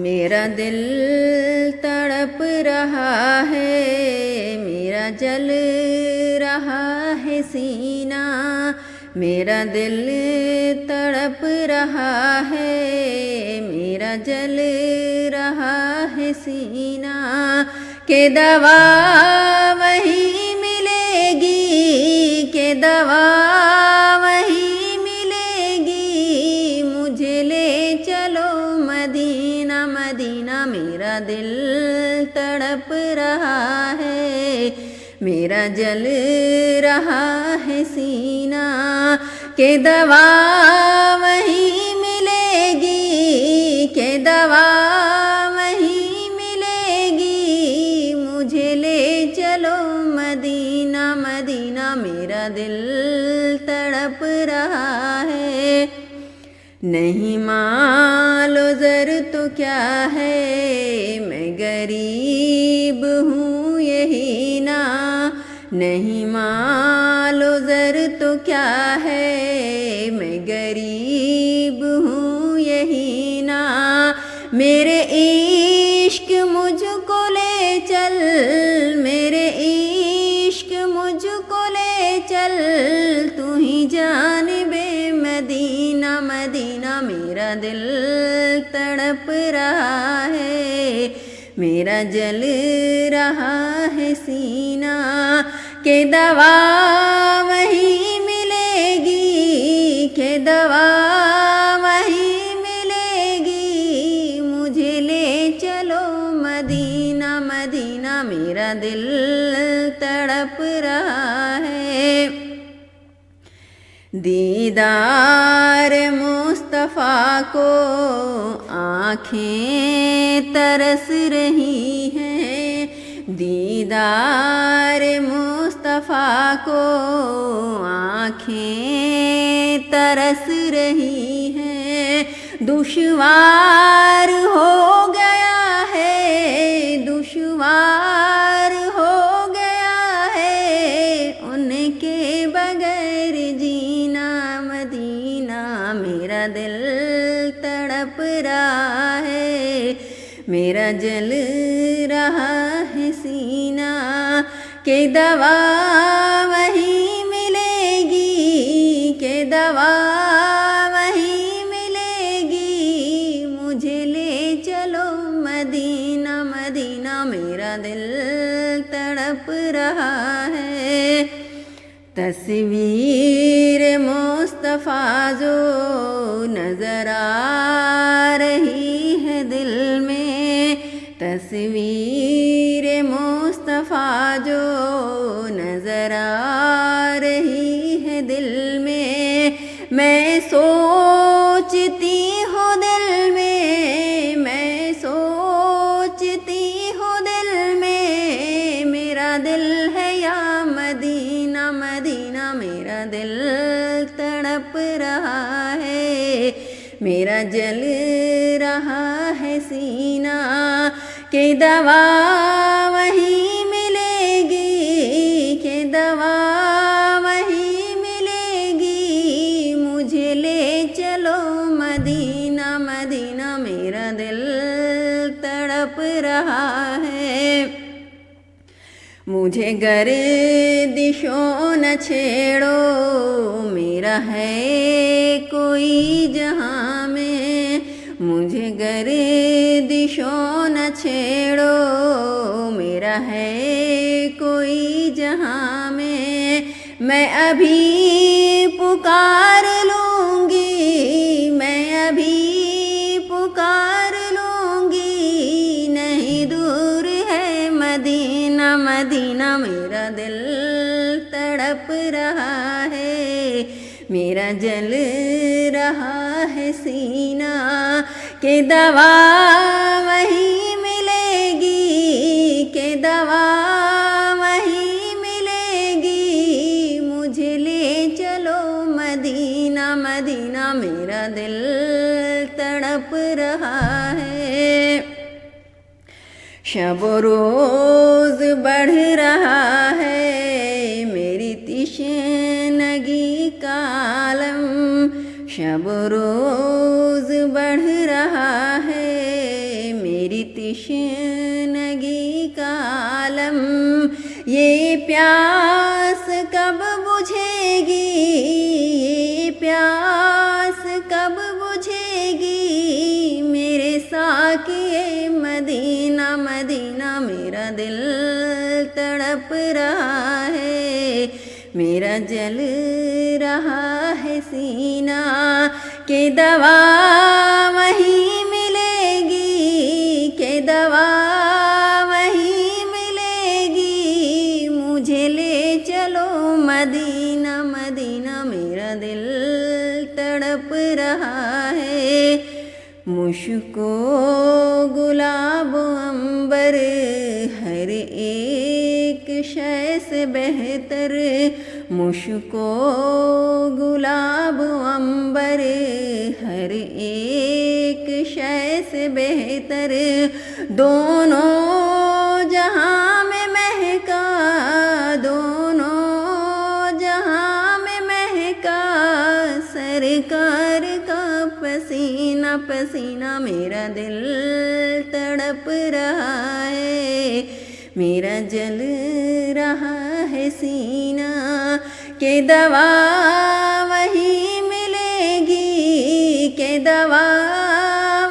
میرا دل تڑپ رہا ہے، میرا جل رہا ہے سینہ، میرا دل تڑپ رہا ہے، میرا جل رہا ہے سینہ، کہ دوا وہی ملے گی، کہ دوا وہی ملے گی، مجھے لے چلو مدینہ مدینہ، میرا دل تڑپ رہا ہے، میرا جل رہا ہے سینہ، کہ دوا وہی ملے گی، کہ دوا وہی ملے گی، مجھے لے چلو مدینہ مدینہ، میرا دل تڑپ رہا ہے۔ نہیں مال و زر تو کیا ہے، میں غریب ہوں یہی نا، نہیں مال و زر تو کیا ہے، میں غریب ہوں یہی نا، میرے عشق مجھ کو لے چل، میرے عشق مجھ کو لے چل، تو ہی جانب مدینہ مدینہ، میرا دل تڑپ رہا ہے، میرا جل رہا ہے سینہ، کہ دوا وہی ملے گی، کہ دوا وہی ملے گی، مجھے لے چلو مدینہ مدینہ، میرا دل تڑپ رہا ہے۔ دیدار مصطفیٰ کو آنکھیں ترس رہی ہیں، دیدار مصطفیٰ کو آنکھیں ترس رہی ہیں، دشوار ہو گیا ہے، دشوار ہو گیا ہے، ان کے بغیر جینا مدینہ، میرا دل تڑپ رہا ہے، میرا جل رہا ہے سینہ، کہ دوا وہی ملے گی، کہ دوا وہی ملے گی، مجھے لے چلو مدینہ مدینہ، میرا دل تڑپ رہا ہے۔ تصویر مصطفیٰ جو نظر آ رہی ہے دل میں، تصویر مصطفیٰ جو نظر آ رہی ہے دل میں، میں سوچتی ہوں دل میں، میں سوچتی ہوں دل میں، میرا دل ہے یا مدینہ مدینہ، میرا دل تڑپ رہا ہے، میرا جل رہا ہے سینہ، کہ دوا وہی ملے گی، کہ دوا وہی ملے گی، مجھے لے چلو مدینہ مدینہ، میرا دل تڑپ رہا ہے۔ مجھے گردشوں نہ چھیڑو، میرا ہے کوئی جہاں میں، مجھے گردشوں نہ چھیڑو، میرا ہے کوئی جہاں میں ابھی پکار لوں گی، میں ابھی پکار لوں گی، نہیں دور ہے مدینہ مدینہ، میرا دل تڑپ رہا ہے، میرا جل رہا ہے سینہ، کہ دوا وہی ملے گی، کہ دوا وہی ملے گی، مجھے لے چلو مدینہ مدینہ، میرا دل تڑپ رہا ہے۔ شب و روز بڑھ رہا ہے میری تشنگی کا عالم، شب روز بڑھ رہا ہے تشنگی کا عالم، یہ پیاس کب بجھے گی، یہ پیاس کب بجھے گی، میرے ساقی مدینہ مدینہ، میرا دل تڑپ رہا ہے، میرا جل رہا ہے سینہ، کہ دوا وہیں ملے گی، کہ دوا وہیں ملے گی، مجھے لے چلو مدینہ مدینہ، میرا دل تڑپ رہا ہے، مشک و گلاب و عنبر ہر ایک شے سے بہتر، مشک و گلاب و عنبر ہر ایک شے سے بہتر، دونوں جہاں میں مہکا، دونوں جہاں میں مہکا، سرکار کا پسینہ پسینہ، میرا دل تڑپ رہا ہے، میرا جل رہا ہے سینہ، کہ دوا وہیں ملے گی، کہ دوا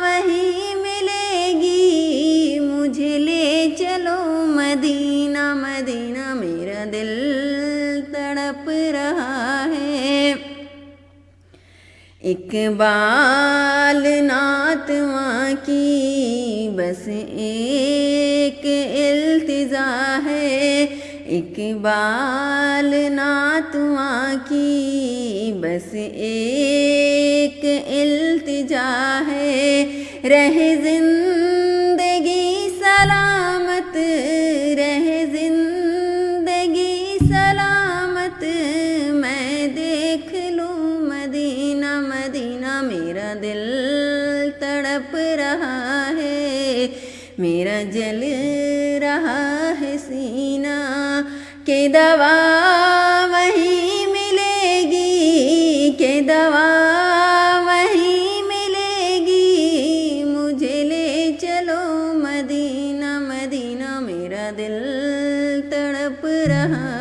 وہیں ملے گی، مجھے لے چلو مدینہ مدینہ، میرا دل تڑپ رہا ہے۔ اقبال ناتواں کی بس ایک التجا ہے، اقبال ناتواں کی بس ایک التجا ہے، رہے زندگی سلامت، رہے زندگی سلامت، میں دیکھ لوں مدینہ مدینہ، میرا دل تڑپ رہا ہے، میرا جل رہا ہے سینہ، کہ دوا وہیں ملے گی، کہ دوا وہیں ملے گی، مجھے لے چلو مدینہ مدینہ، میرا دل تڑپ رہا